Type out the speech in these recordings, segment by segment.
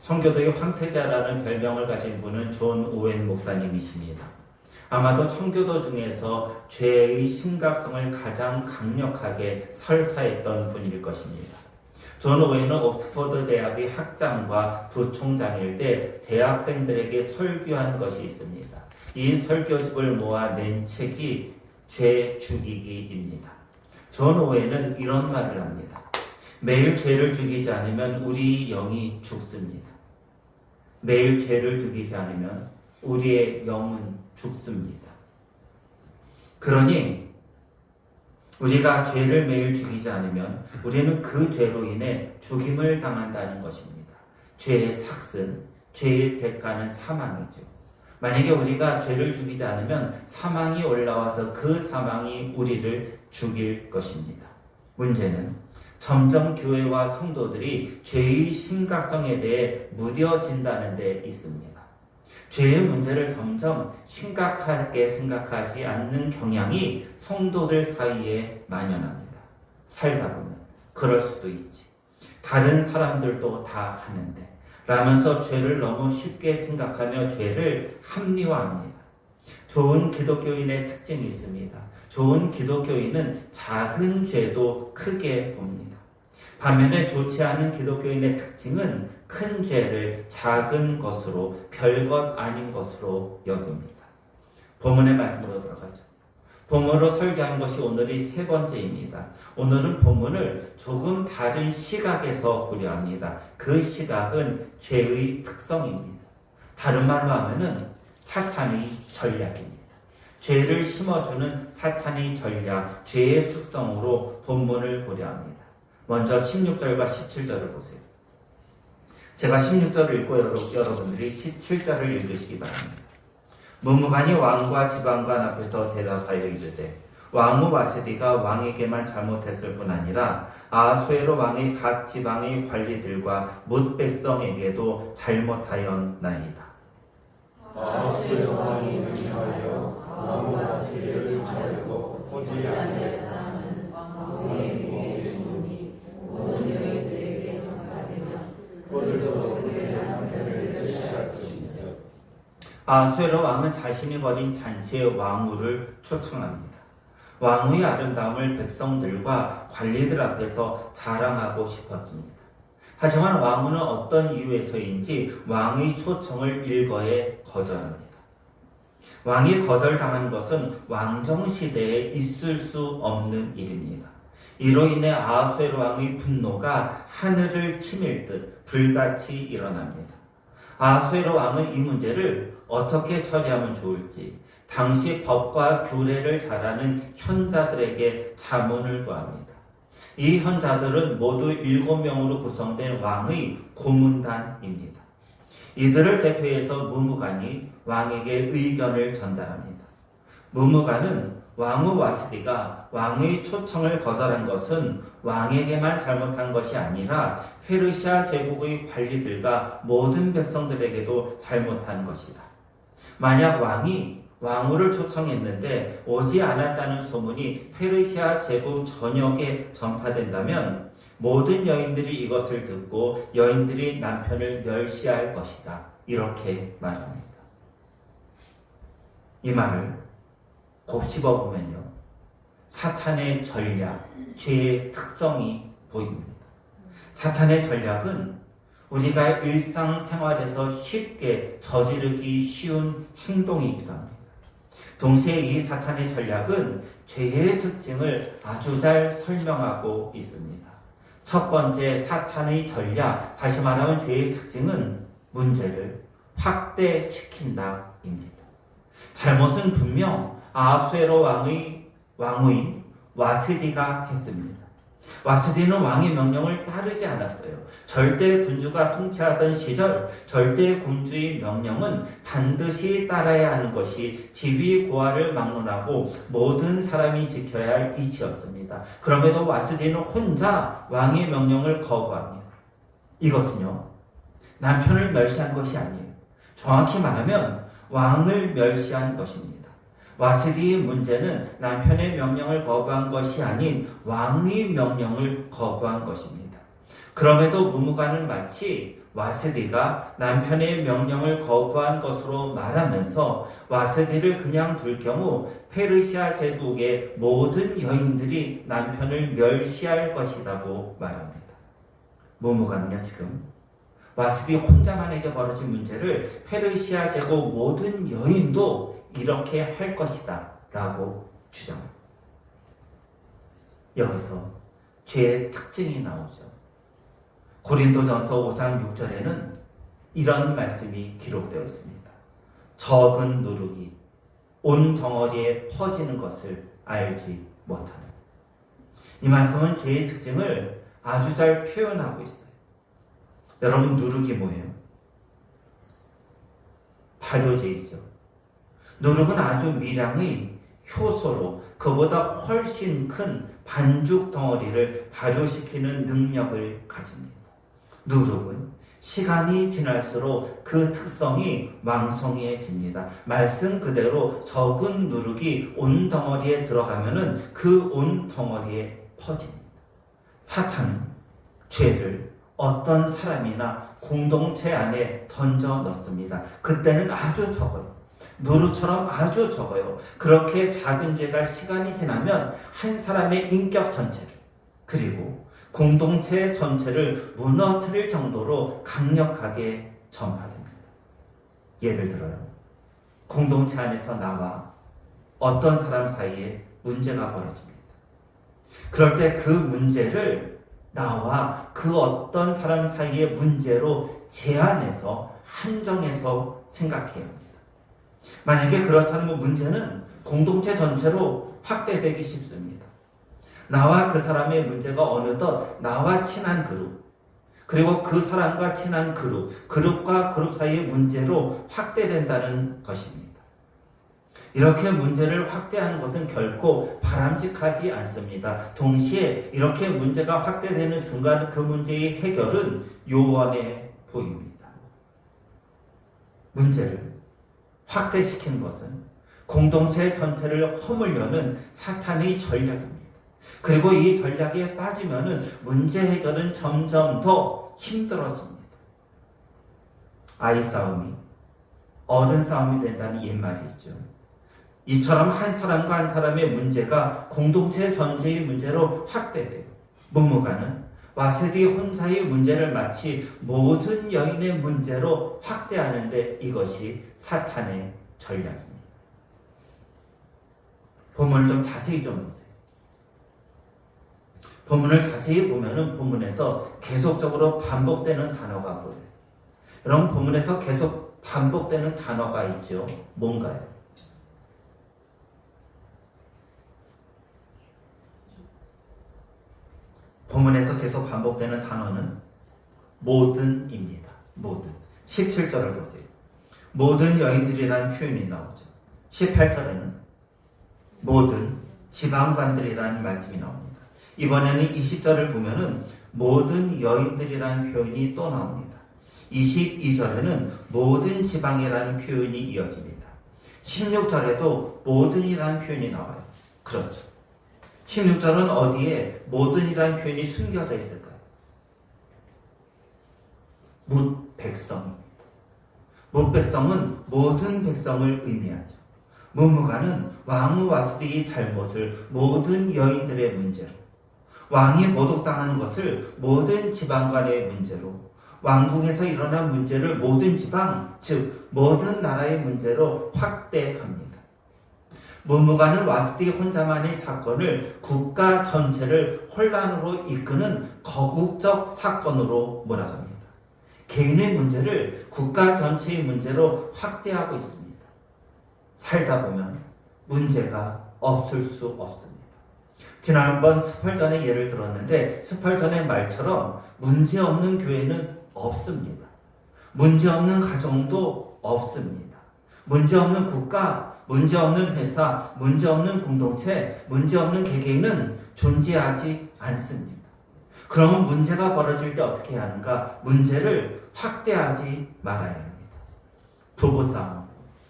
청교도의 황태자라는 별명을 가진 분은 존 오웬 목사님이십니다. 아마도 청교도 중에서 죄의 심각성을 가장 강력하게 설파했던 분일 것입니다. 존 오웬은 옥스퍼드 대학의 학장과 부총장일 때 대학생들에게 설교한 것이 있습니다. 이 설교집을 모아 낸 책이 죄 죽이기입니다. 존 오웬은 이런 말을 합니다. 매일 죄를 죽이지 않으면 우리 영이 죽습니다. 매일 죄를 죽이지 않으면 우리의 영은 죽습니다. 그러니 우리가 죄를 매일 죽이지 않으면 우리는 그 죄로 인해 죽임을 당한다는 것입니다. 죄의 삭슨, 죄의 대가는 사망이죠. 만약에 우리가 죄를 죽이지 않으면 사망이 올라와서 그 사망이 우리를 죽일 것입니다. 문제는 점점 교회와 성도들이 죄의 심각성에 대해 무뎌진다는 데 있습니다. 죄의 문제를 점점 심각하게 생각하지 않는 경향이 성도들 사이에 만연합니다. 살다 보면 그럴 수도 있지. 다른 사람들도 다 하는데 라면서 죄를 너무 쉽게 생각하며 죄를 합리화합니다. 좋은 기독교인의 특징이 있습니다. 좋은 기독교인은 작은 죄도 크게 봅니다. 반면에 좋지 않은 기독교인의 특징은 큰 죄를 작은 것으로, 별것 아닌 것으로 여깁니다. 본문의 말씀으로 들어가죠. 본문으로 설교한 것이 오늘이 세 번째입니다. 오늘은 본문을 조금 다른 시각에서 보려 합니다. 그 시각은 죄의 특성입니다. 다른 말로 하면은 사탄의 전략입니다. 죄를 심어주는 사탄의 전략, 죄의 특성으로 본문을 보려 합니다. 먼저 16절과 17절을 보세요. 제가 16절을 읽고 여러분들이 17절을 읽으시기 바랍니다. 문무관이 왕과 지방관 앞에서 대답하여 이르되 왕후 와스디가 왕에게만 잘못했을 뿐 아니라 아수에로 왕의 각 지방의 관리들과 뭇 백성에게도 잘못하였나이다. 아수에로 왕이 명하여 왕후 와스디를 저주하고 보지 아니하였다는 왕후의 위에 소문이 모든 여인들에게 전파되면 그들도 그들의 남편을 멸시할 것입니다. 아수에로 왕은 자신이 벌인 잔치에 왕후를 초청합니다. 왕후의 아름다움을 백성들과 관리들 앞에서 자랑하고 싶었습니다. 하지만 왕후는 어떤 이유에서인지 왕의 초청을 일거에 거절합니다. 왕이 거절당한 것은 왕정시대에 있을 수 없는 일입니다. 이로 인해 아하수에로 왕의 분노가 하늘을 치밀 듯 불같이 일어납니다. 아하수에로 왕은 이 문제를 어떻게 처리하면 좋을지 당시 법과 규례를 잘 아는 현자들에게 자문을 구합니다. 이 현자들은 모두 7명으로 구성된 왕의 고문단입니다. 이들을 대표해서 무무관이 왕에게 의견을 전달합니다. 무무관은 왕후 와스디가 왕의 초청을 거절한 것은 왕에게만 잘못한 것이 아니라 페르시아 제국의 관리들과 모든 백성들에게도 잘못한 것이다. 만약 왕이 왕후를 초청했는데 오지 않았다는 소문이 페르시아 제국 전역에 전파된다면 모든 여인들이 이것을 듣고 여인들이 남편을 멸시할 것이다. 이렇게 말합니다. 이 말을 곱씹어 보면요. 사탄의 전략, 죄의 특성이 보입니다. 사탄의 전략은 우리가 일상생활에서 쉽게 저지르기 쉬운 행동이기도 합니다. 동시에 이 사탄의 전략은 죄의 특징을 아주 잘 설명하고 있습니다. 첫 번째 사탄의 전략, 다시 말하면 죄의 특징은 문제를 확대시킨다입니다. 잘못은 분명 아하수에로 왕의 와스디가 했습니다. 와스디는 왕의 명령을 따르지 않았어요. 절대 군주가 통치하던 시절 절대 군주의 명령은 반드시 따라야 하는 것이 지위 고하를 막론하고 모든 사람이 지켜야 할 이치였습니다. 그럼에도 와스디는 혼자 왕의 명령을 거부합니다. 이것은요, 남편을 멸시한 것이 아니에요. 정확히 말하면 왕을 멸시한 것입니다. 와스디의 문제는 남편의 명령을 거부한 것이 아닌 왕의 명령을 거부한 것입니다. 그럼에도 무무관은 마치 와스디가 남편의 명령을 거부한 것으로 말하면서 와스디를 그냥 둘 경우 페르시아 제국의 모든 여인들이 남편을 멸시할 것이라고 말합니다. 뭐가는요 지금 와스디 혼자만에게 벌어진 문제를 페르시아 제국 모든 여인도 이렇게 할 것이다 라고 주장합니다. 여기서 죄의 특징이 나오죠. 고린도전서 5장 6절에는 이런 말씀이 기록되어 있습니다. 적은 누룩이 온 덩어리에 퍼지는 것을 알지 못하는. 이 말씀은 죄의 특징을 아주 잘 표현하고 있어요. 여러분, 누룩이 뭐예요? 발효제이죠. 누룩은 아주 미량의 효소로 그보다 훨씬 큰 반죽 덩어리를 발효시키는 능력을 가집니다. 누룩은 시간이 지날수록 그 특성이 왕성해집니다. 말씀 그대로 적은 누룩이 온 덩어리에 들어가면은 그 온 덩어리에 퍼집니다. 사탄은 죄를 어떤 사람이나 공동체 안에 던져 넣습니다. 그때는 아주 적어요. 누룩처럼 아주 적어요. 그렇게 작은 죄가 시간이 지나면 한 사람의 인격 전체를 그리고 공동체 전체를 무너뜨릴 정도로 강력하게 전파됩니다. 예를 들어요. 공동체 안에서 나와 어떤 사람 사이에 문제가 벌어집니다. 그럴 때 그 문제를 나와 그 어떤 사람 사이의 문제로 제한해서 한정해서 생각해야 합니다. 만약에 그렇다면 문제는 공동체 전체로 확대되기 쉽습니다. 나와 그 사람의 문제가 어느덧 나와 친한 그룹, 그리고 그 사람과 친한 그룹, 그룹과 그룹 사이의 문제로 확대된다는 것입니다. 이렇게 문제를 확대하는 것은 결코 바람직하지 않습니다. 동시에 이렇게 문제가 확대되는 순간 그 문제의 해결은 요원해 보입니다. 문제를 확대시키는 것은 공동체 전체를 허물려는 사탄의 전략입니다. 그리고 이 전략에 빠지면은 문제 해결은 점점 더 힘들어집니다. 아이 싸움이 어른 싸움이 된다는 옛말이 있죠. 이처럼 한 사람과 한 사람의 문제가 공동체 전체의 문제로 확대돼요. 무무가는 와스디 혼자의 문제를 마치 모든 여인의 문제로 확대하는데 이것이 사탄의 전략입니다. 본문을 좀 자세히 좀 보세요. 본문을 자세히 보면은 본문에서 계속적으로 반복되는 단어가 보여요. 여러분, 본문에서 계속 반복되는 단어가 있죠. 뭔가요? 본문에서 계속 반복되는 단어는 모든입니다. 모든. 17절을 보세요. 모든 여인들이라는 표현이 나오죠. 18절에는 모든 지방관들이라는 말씀이 나옵니다. 이번에는 20절을 보면은 모든 여인들이라는 표현이 또 나옵니다. 22절에는 모든 지방이라는 표현이 이어집니다. 16절에도 모든이라는 표현이 나와요. 그렇죠. 16절은 어디에 모든이라는 표현이 숨겨져 있을까요? 뭇 백성입니다. 뭇 백성은 모든 백성을 의미하죠. 무무가는 왕후 와스디의 잘못을 모든 여인들의 문제로, 왕이 모독당하는 것을 모든 지방간의 문제로, 왕궁에서 일어난 문제를 모든 지방, 즉 모든 나라의 문제로 확대합니다. 무무가는 와스디 혼자만의 사건을 국가 전체를 혼란으로 이끄는 거국적 사건으로 몰아갑니다. 개인의 문제를 국가 전체의 문제로 확대하고 있습니다. 살다 보면 문제가 없을 수 없습니다. 지난번 스펄전의 예를 들었는데 스펄전의 말처럼 문제없는 교회는 없습니다. 문제없는 가정도 없습니다. 문제없는 국가, 문제없는 회사, 문제없는 공동체, 문제없는 개개인은 존재하지 않습니다. 그러면 문제가 벌어질 때 어떻게 해야 하는가? 문제를 확대하지 말아야 합니다. 부부싸움,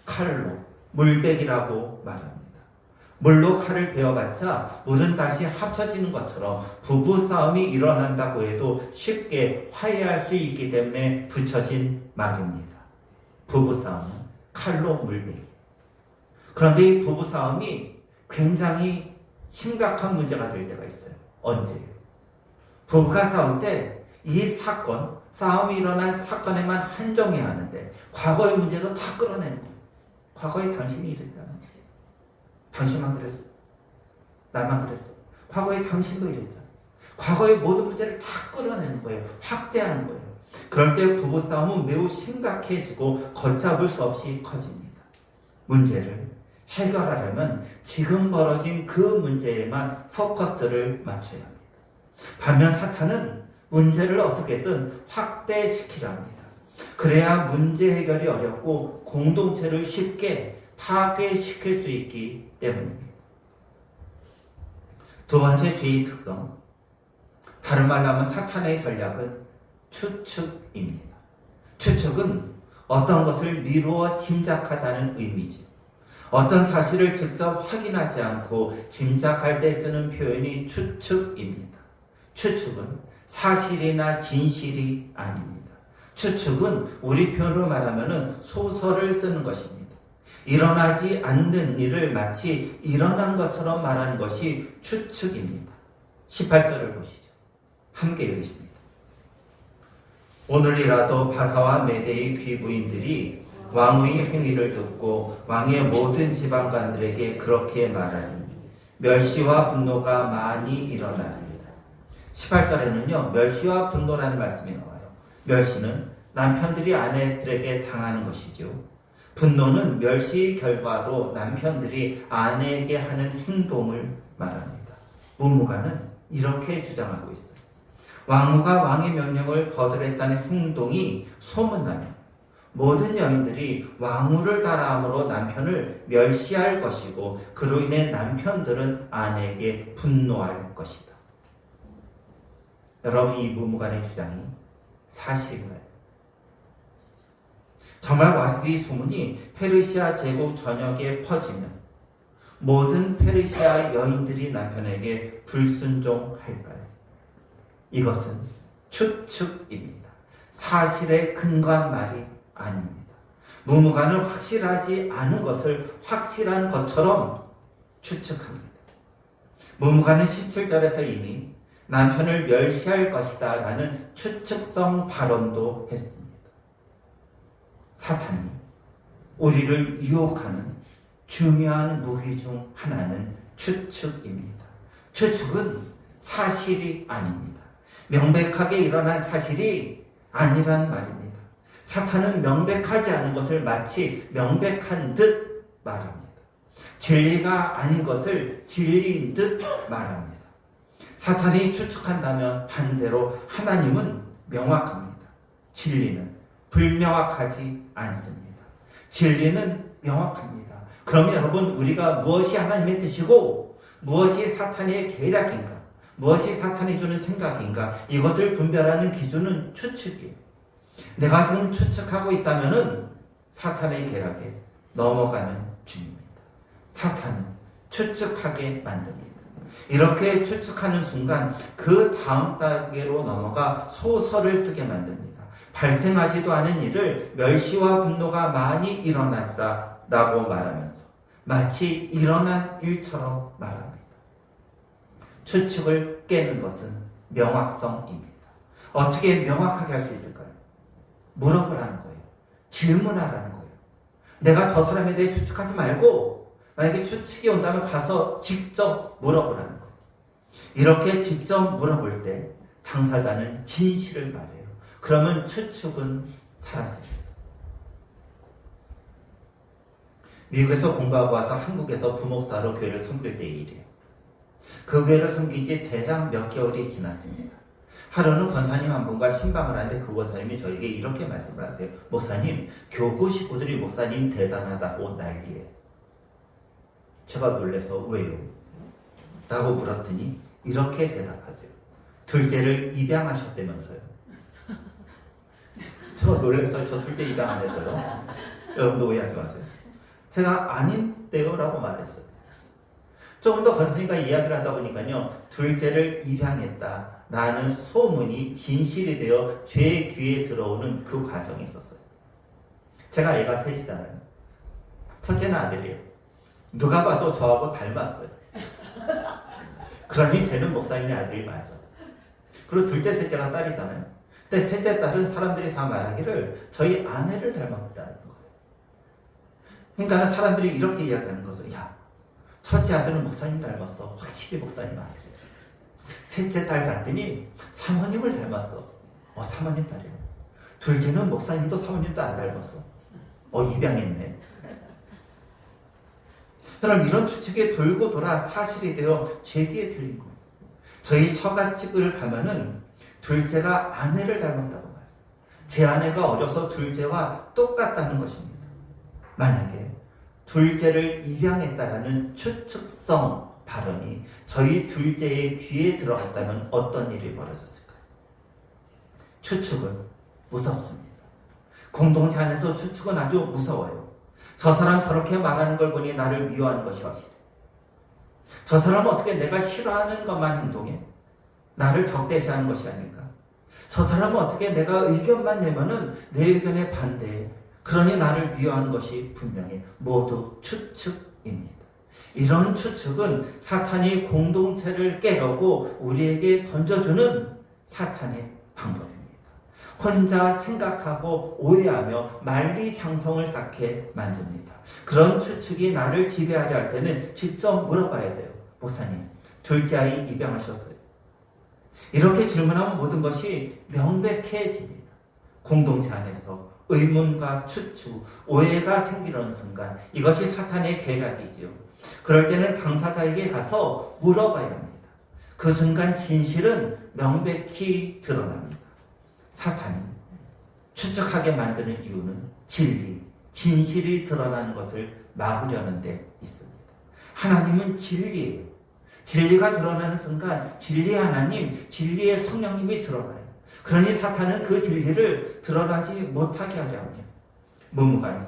칼로, 물베기라고 말합니다. 물로 칼을 베어봤자 물은 다시 합쳐지는 것처럼 부부싸움이 일어난다고 해도 쉽게 화해할 수 있기 때문에 붙여진 말입니다. 부부싸움은 칼로 물베기. 그런데 이 부부싸움이 굉장히 심각한 문제가 될 때가 있어요. 언제요? 부부가 싸울 때 이 사건, 싸움이 일어난 사건에만 한정해야 하는데 과거의 문제도 다 끌어내는 거예요. 과거에 당신이 이랬잖아요. 당신만 그랬어. 나만 그랬어. 과거에 당신도 이랬잖아. 과거의 모든 문제를 다 끌어내는 거예요. 확대하는 거예요. 그럴 때 부부싸움은 매우 심각해지고 걷잡을 수 없이 커집니다. 문제를 해결하려면 지금 벌어진 그 문제에만 포커스를 맞춰야 합니다. 반면 사탄은 문제를 어떻게든 확대시키려 합니다. 그래야 문제 해결이 어렵고 공동체를 쉽게 파괴시킬 수 있기 때문입니다. 두 번째 죄의 특성, 다른 말로 하면 사탄의 전략은 추측입니다. 추측은 어떤 것을 미루어 짐작하다는 의미죠. 어떤 사실을 직접 확인하지 않고 짐작할 때 쓰는 표현이 추측입니다. 추측은 사실이나 진실이 아닙니다. 추측은 우리 표현으로 말하면 소설을 쓰는 것입니다. 일어나지 않는 일을 마치 일어난 것처럼 말하는 것이 추측입니다. 18절을 보시죠. 함께 읽으십니다. 오늘이라도 바사와 메대의 귀부인들이 왕의 행위를 듣고 왕의 모든 지방관들에게 그렇게 말하니 멸시와 분노가 많이 일어나리라. 18절에는요, 멸시와 분노라는 말씀이 나와요. 멸시는 남편들이 아내들에게 당하는 것이죠. 분노는 멸시의 결과로 남편들이 아내에게 하는 행동을 말합니다. 문무관은 이렇게 주장하고 있어요. 왕후가 왕의 명령을 거절했다는 행동이 소문나면 모든 여인들이 왕후를 따라함으로 남편을 멸시할 것이고 그로 인해 남편들은 아내에게 분노할 것이다. 여러분, 이 문무관의 주장이 사실인가요? 정말 와스리 소문이 페르시아 제국 전역에 퍼지면 모든 페르시아 여인들이 남편에게 불순종할까요? 이것은 추측입니다. 사실에 근거한 말이 아닙니다. 문무관은 확실하지 않은 것을 확실한 것처럼 추측합니다. 문무관은 17절에서 이미 남편을 멸시할 것이다 라는 추측성 발언도 했습니다. 사탄이 우리를 유혹하는 중요한 무기 중 하나는 추측입니다. 추측은 사실이 아닙니다. 명백하게 일어난 사실이 아니란 말입니다. 사탄은 명백하지 않은 것을 마치 명백한 듯 말합니다. 진리가 아닌 것을 진리인 듯 말합니다. 사탄이 추측한다면 반대로 하나님은 명확합니다. 진리는 불명확하지 않습니다. 진리는 명확합니다. 그러면 여러분, 우리가 무엇이 하나님의 뜻이고 무엇이 사탄의 계략인가, 무엇이 사탄이 주는 생각인가, 이것을 분별하는 기준은 추측이에요. 내가 지금 추측하고 있다면 사탄의 계략에 넘어가는 중입니다. 사탄은 추측하게 만듭니다. 이렇게 추측하는 순간 그 다음 단계로 넘어가 소설을 쓰게 만듭니다. 발생하지도 않은 일을 멸시와 분노가 많이 일어났다 라고 말하면서 마치 일어난 일처럼 말합니다. 추측을 깨는 것은 명확성입니다. 어떻게 명확하게 할 수 있을까요? 물어보라는 거예요. 질문하라는 거예요. 내가 저 사람에 대해 추측하지 말고 만약에 추측이 온다면 가서 직접 물어보라는 거예요. 이렇게 직접 물어볼 때 당사자는 진실을 말해요. 그러면 추측은 사라집니다. 미국에서 공부하고 와서 한국에서 부목사로 교회를 섬길 때의 일이에요. 그 교회를 섬긴 지 대략 몇 개월이 지났습니다. 하루는 권사님 한 분과 신방을 하는데 그 권사님이 저에게 이렇게 말씀을 하세요. 목사님, 교구 식구들이 목사님 대단하다고 난리예요. 제가 놀라서 왜요? 라고 물었더니 이렇게 대답하세요. 둘째를 입양하셨다면서요. 저 놀라서 저 둘째 입양 안 했어요. 여러분도 오해하지 마세요. 제가 아닌데요 라고 말했어요. 조금 더 거슬리니까 이야기를 하다 보니까요, 둘째를 입양했다라는 소문이 진실이 되어 제 귀에 들어오는 그 과정이 있었어요. 제가 애가 셋이잖아요. 첫째는 아들이에요. 누가 봐도 저하고 닮았어요. 그러니 쟤는 목사님의 아들이 맞아. 그리고 둘째, 셋째가 딸이잖아요. 근데 셋째 딸은 사람들이 다 말하기를 저희 아내를 닮았다는 거예요. 그러니까 사람들이 이렇게 이야기하는 거죠. 야, 첫째 아들은 목사님 닮았어. 확실히 목사님 아들이야. 셋째 딸 봤더니 사모님을 닮았어. 사모님 딸이야. 둘째는 목사님도 사모님도 안 닮았어. 입양했네. 그럼 이런 추측이 돌고 돌아 사실이 되어 제 귀에 들린 거예요. 저희 처갓집을 가면은 둘째가 아내를 닮았다고 말해요. 제 아내가 어려서 둘째와 똑같다는 것입니다. 만약에 둘째를 입양했다라는 추측성 발언이 저희 둘째의 귀에 들어갔다면 어떤 일이 벌어졌을까요? 추측은 무섭습니다. 공동체 안에서 추측은 아주 무서워요. 저 사람 저렇게 말하는 걸 보니 나를 미워하는 것이 확실해. 저 사람은 어떻게 내가 싫어하는 것만 행동해? 나를 적대시하는 것이 아닐까? 저 사람은 어떻게 내가 의견만 내면은 내 의견에 반대해? 그러니 나를 미워하는 것이 분명해. 모두 추측입니다. 이런 추측은 사탄이 공동체를 깨려고 우리에게 던져주는 사탄의 방법입니다. 혼자 생각하고 오해하며 만리장성을 쌓게 만듭니다. 그런 추측이 나를 지배하려 할 때는 직접 물어봐야 돼요. 목사님, 둘째 아이 입양하셨어요? 이렇게 질문하면 모든 것이 명백해집니다. 공동체 안에서 의문과 추측, 오해가 생기는 순간 이것이 사탄의 계략이지요. 그럴 때는 당사자에게 가서 물어봐야 합니다. 그 순간 진실은 명백히 드러납니다. 사탄이 추측하게 만드는 이유는 진리, 진실이 드러나는 것을 막으려는 데 있습니다. 하나님은 진리예요. 진리가 드러나는 순간 진리의 하나님, 진리의 성령님이 드러나요. 그러니 사탄은 그 진리를 드러나지 못하게 하려 합니다. 무무가니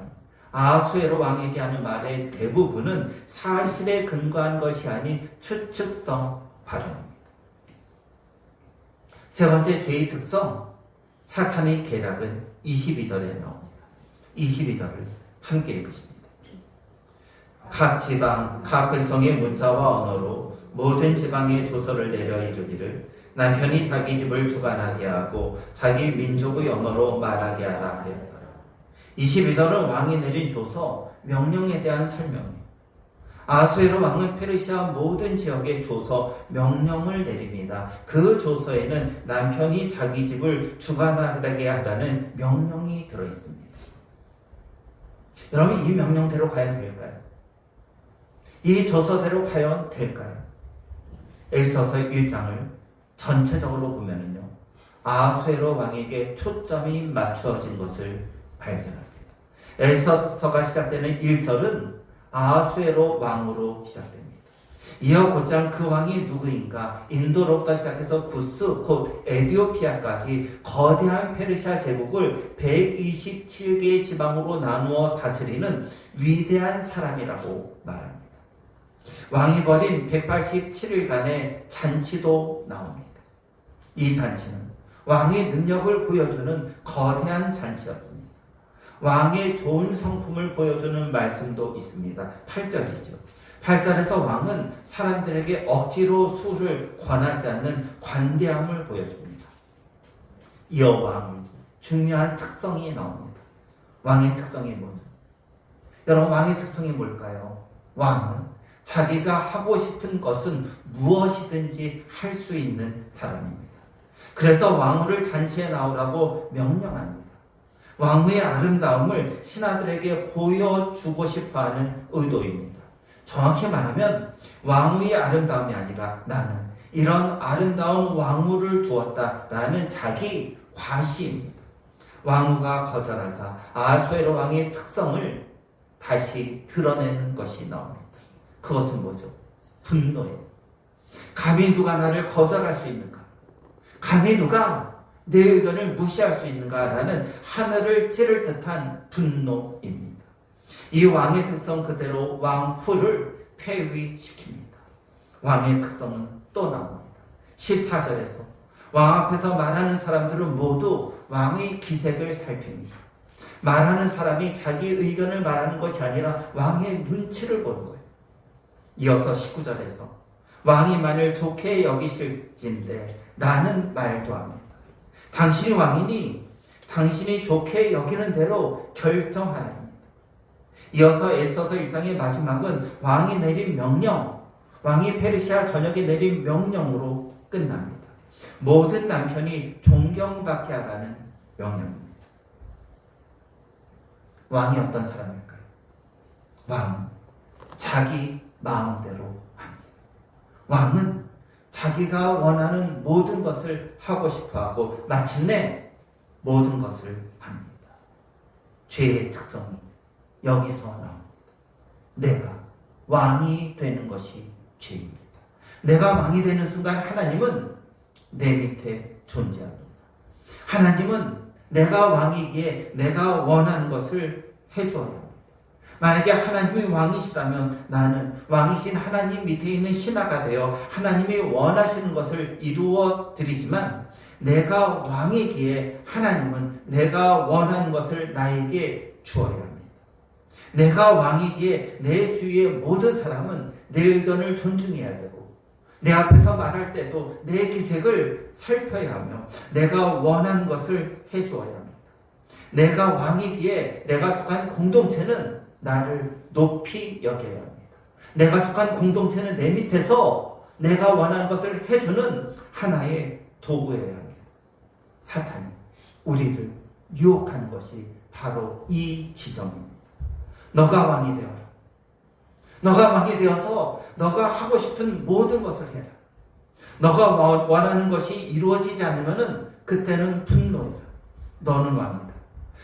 아하수에로 왕에게 하는 말의 대부분은 사실에 근거한 것이 아닌 추측성 발언입니다. 세 번째 죄의 특성, 사탄의 계략은 22절에 나옵니다. 22절을 함께 읽으십니다. 각 지방, 각 백성의 문자와 언어로 모든 지방의 조서를 내려 이르기를 남편이 자기 집을 주관하게 하고 자기 민족의 언어로 말하게 하라 하였다. 22절은 왕이 내린 조서, 명령에 대한 설명이에요. 아하수에로 왕은 페르시아 모든 지역에 조서, 명령을 내립니다. 그 조서에는 남편이 자기 집을 주관하게 하라는 명령이 들어있습니다. 여러분, 이 명령대로 과연 될까요? 이 조서대로 과연 될까요? 에스더서 1장을 전체적으로 보면은요, 아하수에로 왕에게 초점이 맞추어진 것을 발견합니다. 에스더서가 시작되는 1절은 아하수에로 왕으로 시작됩니다. 이어 곧장 그 왕이 누구인가? 인도로부터 시작해서 구스, 곧 에티오피아까지 거대한 페르시아 제국을 127개의 지방으로 나누어 다스리는 위대한 사람이라고 말합니다. 왕이 벌인 187일간의 잔치도 나옵니다. 이 잔치는 왕의 능력을 보여주는 거대한 잔치였습니다. 왕의 좋은 성품을 보여주는 말씀도 있습니다. 8절이죠. 8절에서 왕은 사람들에게 억지로 술을 권하지 않는 관대함을 보여줍니다. 이어 왕의 중요한 특성이 나옵니다. 왕의 특성이 뭐죠? 여러분, 왕의 특성이 뭘까요? 왕은 자기가 하고 싶은 것은 무엇이든지 할 수 있는 사람입니다. 그래서 왕후를 잔치에 나오라고 명령합니다. 왕후의 아름다움을 신하들에게 보여주고 싶어하는 의도입니다. 정확히 말하면 왕후의 아름다움이 아니라 나는 이런 아름다운 왕후를 두었다라는 자기 과시입니다. 왕후가 거절하자 아하수에로 왕의 특성을 다시 드러내는 것이 나옵니다. 그것은 뭐죠? 분노예요. 감히 누가 나를 거절할 수 있는가? 감히 누가 내 의견을 무시할 수 있는가라는 하늘을 찌를 듯한 분노입니다. 이 왕의 특성 그대로 왕후를 폐위시킵니다. 왕의 특성은 또 나옵니다. 14절에서 왕 앞에서 말하는 사람들은 모두 왕의 기색을 살핍니다. 말하는 사람이 자기 의견을 말하는 것이 아니라 왕의 눈치를 보는 거예요. 이어서 19절에서 왕이 만일 좋게 여기실진데 나는 말도 합니다. 당신이 왕이니 당신이 좋게 여기는 대로 결정하라입니다. 이어서 에스더서 1장의 마지막은 왕이 내린 명령, 왕이 페르시아 전역에 내린 명령으로 끝납니다. 모든 남편이 존경받게 하라는 명령입니다. 왕이 어떤 사람일까요? 왕은 자기 마음대로 합니다. 왕은 자기가 원하는 모든 것을 하고 싶어하고 마침내 모든 것을 합니다. 죄의 특성이 여기서 나옵니다. 내가 왕이 되는 것이 죄입니다. 내가 왕이 되는 순간 하나님은 내 밑에 존재합니다. 하나님은 내가 왕이기에 내가 원하는 것을 해줘야 합니다. 만약에 하나님이 왕이시라면 나는 왕이신 하나님 밑에 있는 신하가 되어 하나님이 원하시는 것을 이루어 드리지만 내가 왕이기에 하나님은 내가 원하는 것을 나에게 주어야 합니다. 내가 왕이기에 내 주위의 모든 사람은 내 의견을 존중해야 되고 내 앞에서 말할 때도 내 기색을 살펴야 하며 내가 원하는 것을 해주어야 합니다. 내가 왕이기에 내가 속한 공동체는 나를 높이 여겨야 합니다. 내가 속한 공동체는 내 밑에서 내가 원하는 것을 해주는 하나의 도구여야 합니다. 사탄이 우리를 유혹하는 것이 바로 이 지점입니다. 너가 왕이 되어라. 너가 왕이 되어서 너가 하고 싶은 모든 것을 해라. 너가 원하는 것이 이루어지지 않으면 그때는 분노해라. 너는 왕이다.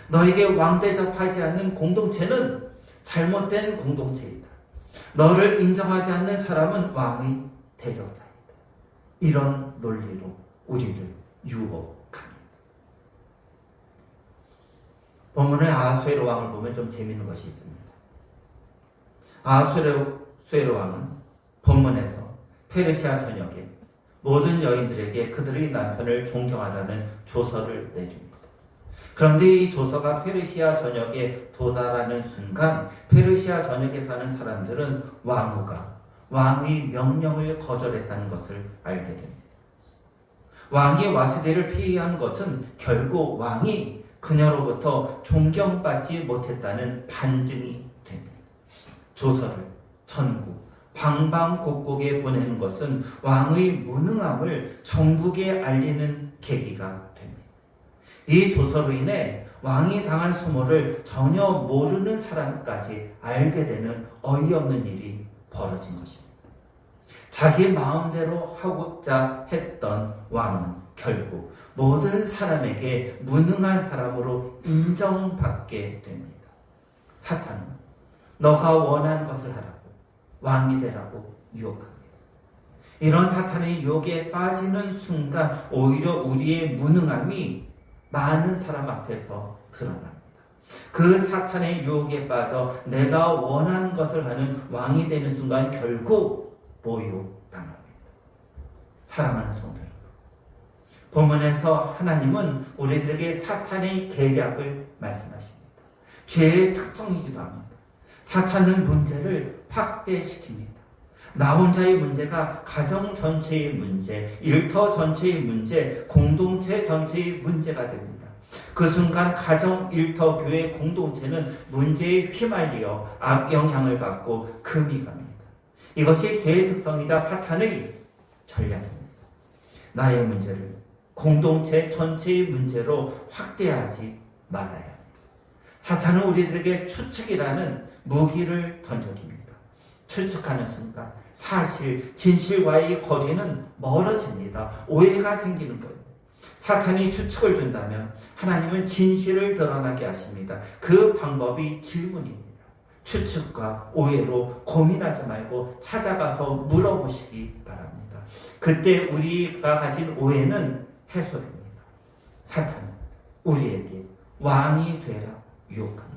너에게 왕 대접하지 않는 공동체는 잘못된 공동체이다. 너를 인정하지 않는 사람은 왕의 대적자이다. 이런 논리로 우리를 유혹합니다. 본문의 아하수에로 왕을 보면 좀 재미있는 것이 있습니다. 아하수에로 왕은 본문에서 페르시아 전역에 모든 여인들에게 그들의 남편을 존경하라는 조서를 내립니다. 그런데 이 조서가 페르시아 전역에 도달하는 순간 페르시아 전역에 사는 사람들은 왕의 명령을 거절했다는 것을 알게 됩니다. 왕이 와스디를 피한 것은 결국 왕이 그녀로부터 존경받지 못했다는 반증이 됩니다. 조서를 전국 방방곡곡에 보내는 것은 왕의 무능함을 전국에 알리는 계기가 됩니다. 이 조서로 인해 왕이 당한 수모를 전혀 모르는 사람까지 알게 되는 어이없는 일이 벌어진 것입니다. 자기 마음대로 하고자 했던 왕은 결국 모든 사람에게 무능한 사람으로 인정받게 됩니다. 사탄은 너가 원하는 것을 하라고 왕이 되라고 유혹합니다. 이런 사탄의 유혹에 빠지는 순간 오히려 우리의 무능함이 많은 사람 앞에서 드러납니다. 그 사탄의 유혹에 빠져 내가 원하는 것을 하는 왕이 되는 순간 결국 모욕당합니다. 사랑하는 성도 여러분, 본문에서 하나님은 우리들에게 사탄의 계략을 말씀하십니다. 죄의 특성이기도 합니다. 사탄은 문제를 확대시킵니다. 나 혼자의 문제가 가정 전체의 문제, 일터 전체의 문제, 공동체 전체의 문제가 됩니다. 그 순간 가정, 일터, 교회, 공동체는 문제에 휘말리어 악영향을 받고 금이 갑니다. 이것이 죄의 특성이자 사탄의 전략입니다. 나의 문제를 공동체 전체의 문제로 확대하지 말아야 합니다. 사탄은 우리들에게 추측이라는 무기를 던져줍니다. 추측하는 순간 사실, 진실과의 거리는 멀어집니다. 오해가 생기는 거예요. 사탄이 추측을 준다면 하나님은 진실을 드러나게 하십니다. 그 방법이 질문입니다. 추측과 오해로 고민하지 말고 찾아가서 물어보시기 바랍니다. 그때 우리가 가진 오해는 해소됩니다. 사탄은 우리에게 왕이 되라 유혹합니다.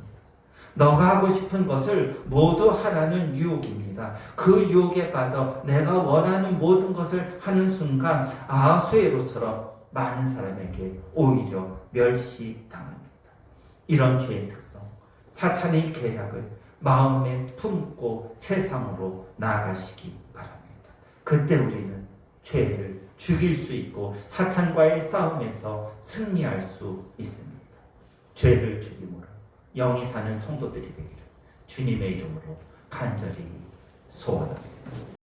너가 하고 싶은 것을 모두 하라는 유혹입니다. 그 유혹에 빠져 내가 원하는 모든 것을 하는 순간 아하수에로처럼 많은 사람에게 오히려 멸시당합니다. 이런 죄의 특성, 사탄의 계략을 마음에 품고 세상으로 나아가시기 바랍니다. 그때 우리는 죄를 죽일 수 있고 사탄과의 싸움에서 승리할 수 있습니다. 죄를 죽임으로 영이 사는 성도들이 되기를 주님의 이름으로 간절히 소원합니다.